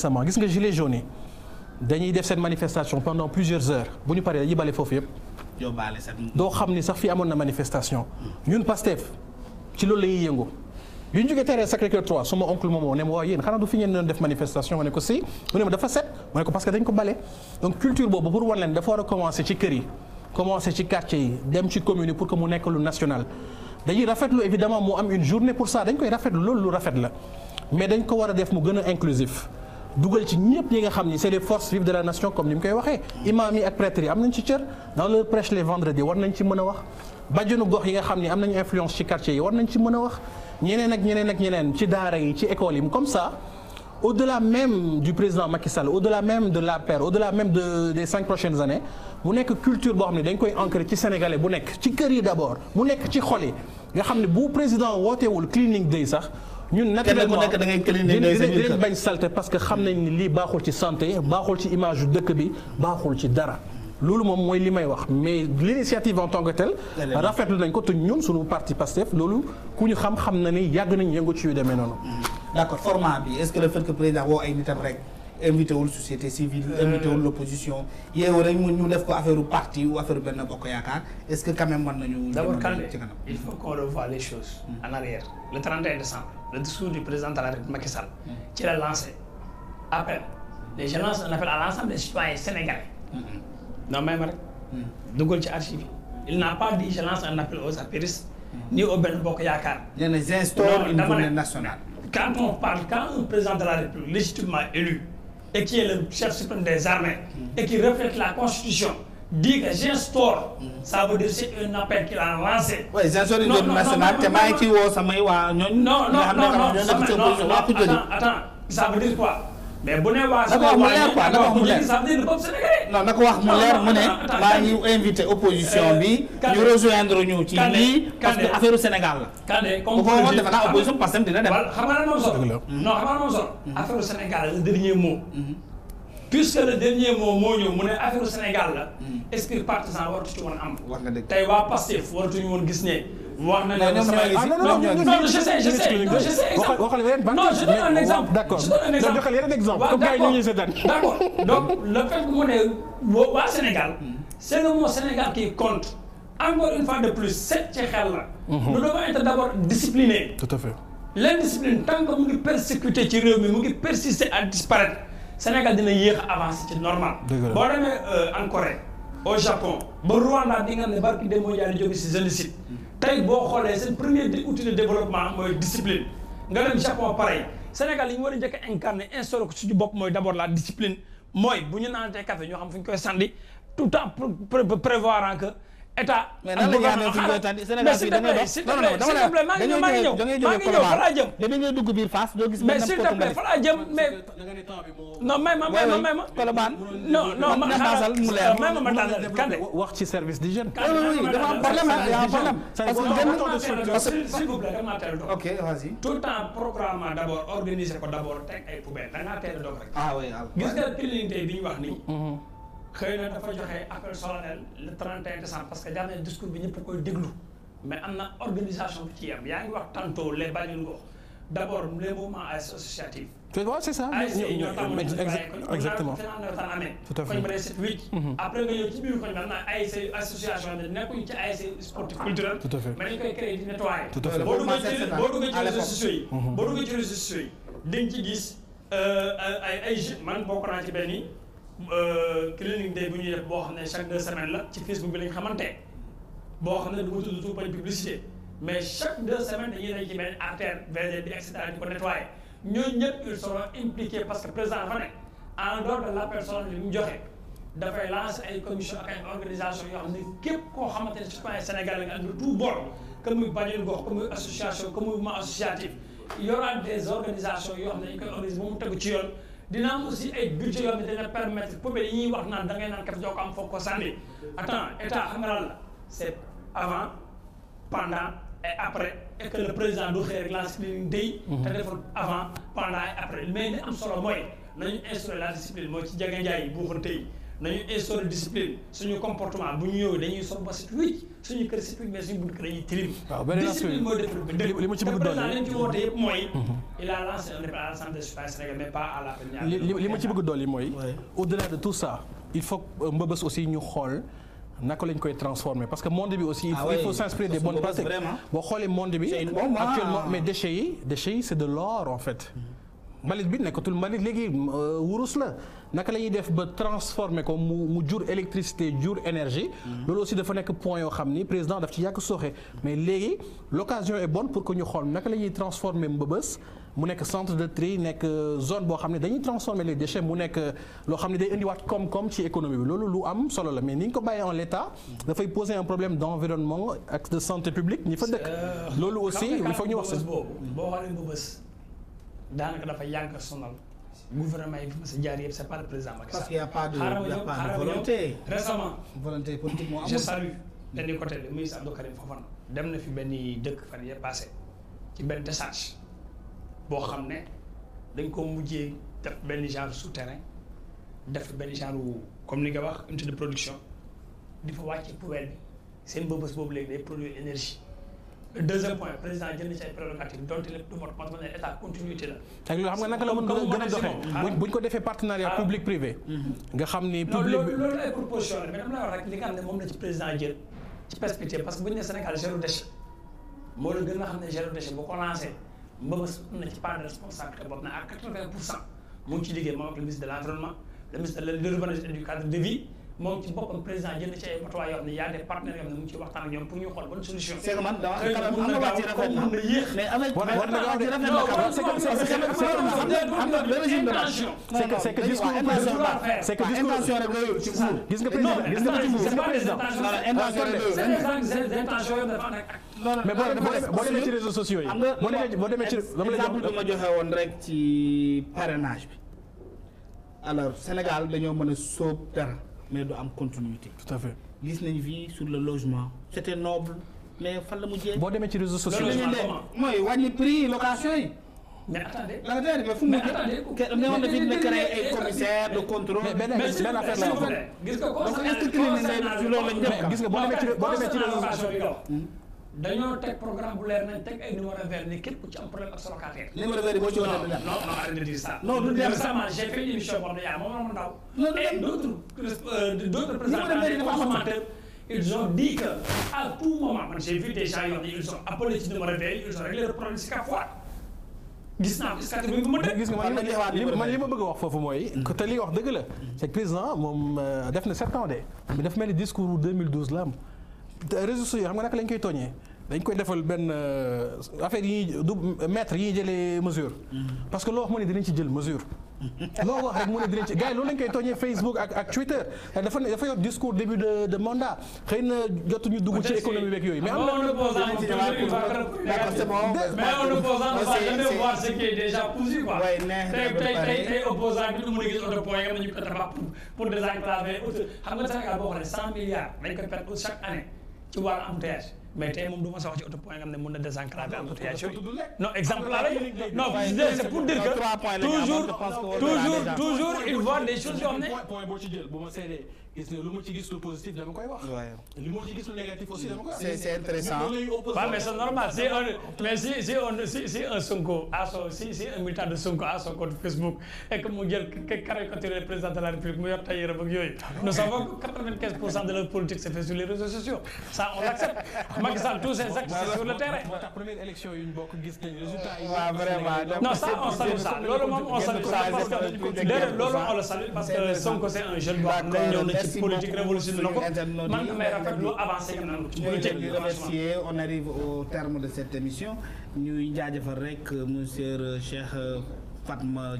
récemment gis nga gilets jaunes yi dañuy def seen manifestation pendant plusieurs heures bu ñu paree dañuy bale foofu yëpp. doo xam ni sax fii amoon na manifestation. ñun Pastef ci loolu la ñuy yëngu. bi ñu jógee terrain Sacré-Cœur 3 sama oncle moomoo ne ma waaw yéen xanaa du fi ngeen doon def manifestation ma ne ko si mu ne ma dafa set ma ne ko parce que dañ ko bale donc culture boobu pour wan leen dafa war a commencer ci kër yi commencer ci quartier yi dem ci commune yi pour que mu nekk lu national dañuy rafetlu évidemment mu am une journée pour ça dañ koy rafetlu loolu lu rafet la mais dañ ko war a def mu gën a inclusif dugal ci ñëpp ñi nga xam ni c'est les forces vives de la nation comme ni mu koy waxee imam yi ak prêtres yi am nañ ci cër dans leur prêche les vendredis war nañ ci mën a wax bàjjenu gox yi nga xam ni am nañu influence ci quartier yi war nañ ci mën a wax ñeneen ak ñeneen ak ñeneen ci daara yi ci école yi comme ça au-delà même du président Macky Sall au-delà même de l'APR au-delà même des 5 prochaines années mu nekk culture boo xam ne dañ koy ancrer ci sénégalais bu nekk ci kër yi d'abord mu nekk ci xol yi nga xam ne bu président wootewul cleaning day sax ñun naturellement dinañ bañ salté parce que xam nañ ni lii baaxul ci santé baaxul ci image yu dëkk bi baaxul ci dara loolu moom mooy li may wax mais l'initiative en tant que telle rafetlu nañ ko te ñun suñu parti Pastef loolu ku ñu xam na ni yàgg nañ yëngu ci yu demee noonu. d'accord format bi est-ce que le fait que président woo ay nitam rek invité wul société civile invité wul l'opposition yeewu rek ñu def ko affaire parti ou affaire Benno Bokk Yaakaar est-ce que quand même mën nañu. d'abord il faut qu'on revoie les choses en arrière le 31 décembre le discours du président de la République Macky Sall ci la lancé appel je lance un appel à l'ensemble des citoyens sénégalais. non même rek dugal ci archive il n'a pas dit je lance un appel aux apéristes ni au Benno Bokk Yaakaar. nee na j'instaure une journée nationale. quand un président de la République légitimement élu et qui est le chef suprême des armées et qui reflète la Constitution dit que j'instaure ça veut dire c'est un appel qu'il a lancé. oui j'instaure une journée nationale te maa ngi ciy woo samay waa ñooñu. non attends ça veut dire quoi. mais bu ne waa. na ko wax mu leer quoi na ko wax mu leer ça veut dire le peuple sénégalais. non na ko wax mu leer mu ne. maa ngi invité opposition bi. ñu rejoindre ñu ci lii. parce que affaire Sénégal la. Kandé comme bu ko waxoon defe naa opposition parce que dina dem. xam nga lan moom solo. non xam nga lan moom solo. affaire Sénégal le dernier mot. puisque le dernier mot moo ñëw mu ne affaire Sénégal la. est-ce que partisan waratu ci woon am. wax nga dëgg tey waa Pastef waratuñu woon gis ne. wax na ne non je sais non je donne un exemple. d'accord joxal yeneen exemple comme gars yi ñu seetaan. d'accord donc le fait que mu ne waa Sénégal c'est le mot Sénégal qui compte encore une fois de plus set ci xel la. nous devons être d'abord disciplinés. tout à fait. l'indiscipline tant que mu ngi persécuter ci réew mi mu ngi persister à disparaître Sénégal dina yéex a avancer ci normal. boo demee en Corée au Japon ba Rwanda bi nga xam ne barki des mondiales jóge ci génocide tey boo xoolee seen premier outil de développement mooy discipline nga dem Japon pareil Sénégal yi ñu war a njëkk a incarner instauré ko suñu bopp mooy d'abord la discipline mooy bu ñu naanatee café ñoo xam fu ñu koy sandi tout le temps prévoir que état. mais nan la ñu amee fu ñu koy tànn Sénégal fii da ngay dox non non dama la maa ngi ñëw fa laa jëm. da ngay dugg biir Fass doo gis. mais s'il te plaît fa laa jëm mais. non may ma. Colobane. non ma xaaral mu leer ma tànnal Kandé. wax ci service d'hygiène. oui dafa am problème y a un problème. parce que s'il vous plaît dama teel a dog. ok vas-y. tout le temps programme d'abord organiser ko d'abord teg ay poubelles da ngaa teel a dog rek. ah oui gis nga cleaning day bi ñu wax nii. xëy na dafa joxe appel solennel le 31 décembre parce que jar na discours bi ñëpp koy déglu mais am na organisation bi ci am yaa ngi wax tantôt les bàjjenu gox d'abord les mouvements associatifs. c'est ça. exactement. tout à fait. koñ ba day set wicc. après nga ñëw ci biir koñ bi am na ASC association bi nekkuñ ci ASC sportif culturel. tout à fait. mais dañ koy créer di nettoyer. tout à fait. boo duggee ci réseaux sociaux yi. boo duggee ci réseaux sociaux yi dañ ci gis ay man bokk naa ci benn cleaning day bu ñuy def boo xam ne chaque 2 semaines la ci Facebook bi lañ xamante boo xam ne du ma tudd tout bañ publicité mais chaque 2 semaines dañuy dañ ci benn artère VDD et cetera di ko nettoyer ñooñu ñëpp ils seront impliqués parce que président dafa ne en dehors de l'appel solennel li mu joxe dafay lancer ay commission ak ay organisation yoo xam ne képp koo xamante ne citoyen sénégalais nga ak de tout bord que muy bàjjenu gox que muy association que muy mouvement associatif il y aura des organisations yoo xam ne dañ koy organiser ba mu tegu ci yoon. dina am aussi ay budget yoo xam ne dina permettre poubelle yi ñuy wax naan da ngay naan kat doo ko am foog ko sànni attends état xam nga lan la c'est avant pendant et après et que le président du xëy rek lance cleaning day te deful avant pendant et après mais li am solo mooy nañu instaurer la discipline mooy ci jaga njaay yi buuxante yi nañu instaurer discipline suñu comportement bu ñu ñëwee dañuy sol ba set wicc suñu kër set wicc mais suñu bunt kër dañuy tilim. waaw beneen discipline mooy développé dëkk. li ma ci bëgg doon président li ñu ci woote yëpp mooy. il a lancé un appel à l'ensemble des citoyens sénégalais mais pas à la première. li ma ci bëgg doon mooy. au-delà de tout ça il faut Mbëbës aussi ñu xool. naka lañ koy transformer parce que monde bi aussi. il faut s'inspirer des bonnes pratiques. boo xoolee monde bi. actuellement mais déchets yi c'est de l'or en fait. mbalit bi nekkatul mbalit léegi wurus la naka la ñuy def ba transformer ko mu jur électricité jur énergie. loolu aussi dafa nekk point yoo xam ni président daf ci yàgg sooxe. mais léegi l'occasion est bonne pour que ñu xool naka la ñuy transformer Mbëbës mu nekk centre de tri nekk zone boo xam ne dañuy transformer les déchets mu nekk loo xam ne day indiwaat koom-koom ci économie bi loolu lu am solo la mais ni ñu ko bàyyee en l'état dafay poser un problème d'environnement ak de santé publique ñi fa dëkk. loolu aussi il faut ñu wax si. boo xoolee Mbëbës daanaka dafa yàgg sonal gouvernement yi fi ma si jaar yëpp c'est pas le président Macky Sall. parce qu'il y a pas de volonté. récemment volonté politique moo amul. je salue benn côté le ministre Abdou Karim Fofana dem na fi benn dëkk fan yee passé ci benn décharge boo xam ne dañ ko mujjee def benn genre souterrain def benn genre comme ni nga wax unité de production di fa wàcce poubelle bi seen Mbëbës boobu léegi day produire énergie. le deuxième point président jënd ci ay prérogatives donte lépp du mot parce que état continuité la. ak loolu xam nga naka la mën gën a doxee buñ ko defee partenariat public privé. nga xam ni public loolu ay proposition la mais dama la wax rek li nga xam ne moom la ci président jël ci perspective parce que bu ñu nee Sénégal zéro déchet moo la gën a xam ne zéro déchet boo ko lancé Mbëbës am na ci part de responsabilité boobu na à 80% mu ngi ci liggéey moom ak le ministre de l'environnement le ministre de l'urbanisme et du cadre de vie. moom ci boppam président jënd ci ay matuwaay yoo xam ne y a des partenaires yoo xam ne mu ngi ci waxtaan ak ñoom pour ñu xool bonne solution. c'est que man dama am na wàcc rafet na mais avec c'est que discours c'est que intention rek la yor ci nguur gis nga président intention rek c'est intention yoo dafa nekk mais boo demee ci réseaux sociaux yi boo demee ci exemple bi ma joxe woon rek ci parrainage bi alors Sénégal dañoo mën a sóob dara mais du am continuité. tout à fait. gis nañu fii sur le logement c'était noble mais fan la mujjee. boo demee ci réseaux sociaux yi mooy wàññi prix location yi. mais attendez. mais fu mu nekk ne woon na fi ne créé ay commissaire de contrôle. mais benn affaire la gis nga donc est-ce que loolu lañ def gis nga boo demee ci réseaux sociaux yi dañoo teg programme bu leer nañ teg ay numéro vert ni képp ku ci am problème ak sa locataire. numéro vert yi boo ci wootee non arrête de dire ça. non du dem récemment j'ai fait une émission boo xam ne yaa moom ndaw. et d'autres représentants des consommateurs ils ont dit que à tout moment man j'ai vu des gens yoo xam ne ils sont appelés ci numéro vert ils ont réglé le problème si Cap Foire. gis naa ko est-ce que bi ma gis nga man li ma bëgg a wax foofu mooy. te li wax dëgg la. c'est que président moom def na 7 ans de. mais dafa mel ni discours 2012 la am. réseaux sociaux xam nga naka lañ koy tooñee dañ koy defal benn affaire yi ñuy du mètre yi ñuy jëlee mesure. parce que loo wax mu ne dinañ ci jël mesure. loo wax rek mu ne dinañ ci gars yi loolu lañ koy tooñee Facebook ak Twitter dafa yor discours début de mandat xëy na jotuñu dugg ci économie beeg yooyu. mais am na mais un opposant ne va jamais voir ce qui est déjà cousu quoi. tey opposant bi du mën a gis auto point nga ñu ko tabax pour désenclaver xam nga Sénégal boo xoolee 100 milliards dañ koy perdre chaque année ci wàllu embouteillage mais tey moom du ma sa wax ci auto point nga xam ne mën na désenclaver embouteillage yooyu non exemple la non c'est pour dire que toujours il voit des choses yoo xam ne point boo ci jël bu ma seedee gis ne lu ma ci gis lu positif dama koy wax. li ma ci gis lu négatif aussi dama koy wax. c'est intéressant. mais c'est normal si un Sonko si un militant de Sonko à son compte Facebook et que mu jël caricature le président de la République mu yor tailleur ak yooyu nous savons que 95% de leur politique c'est fait sur les réseaux sociaux ça on l'accepte. Macky Sall tous ses actes c'est sur le terrain. moo tax première élection yu ñu bokk gis nañ résultat yi. waaw vraiment non ça on salue ça loolu moom on salue ça parce que déedéet loolu on le salue parce que Sonko c'est un jeune boo xam ne ñëw na ci politique révolutionnaire na ko man damay rafetlu avancé nga naan ci politique. remercier on arrive au terme de cette émission ñuy jaajëfal rek monsieur Cheikh Fatma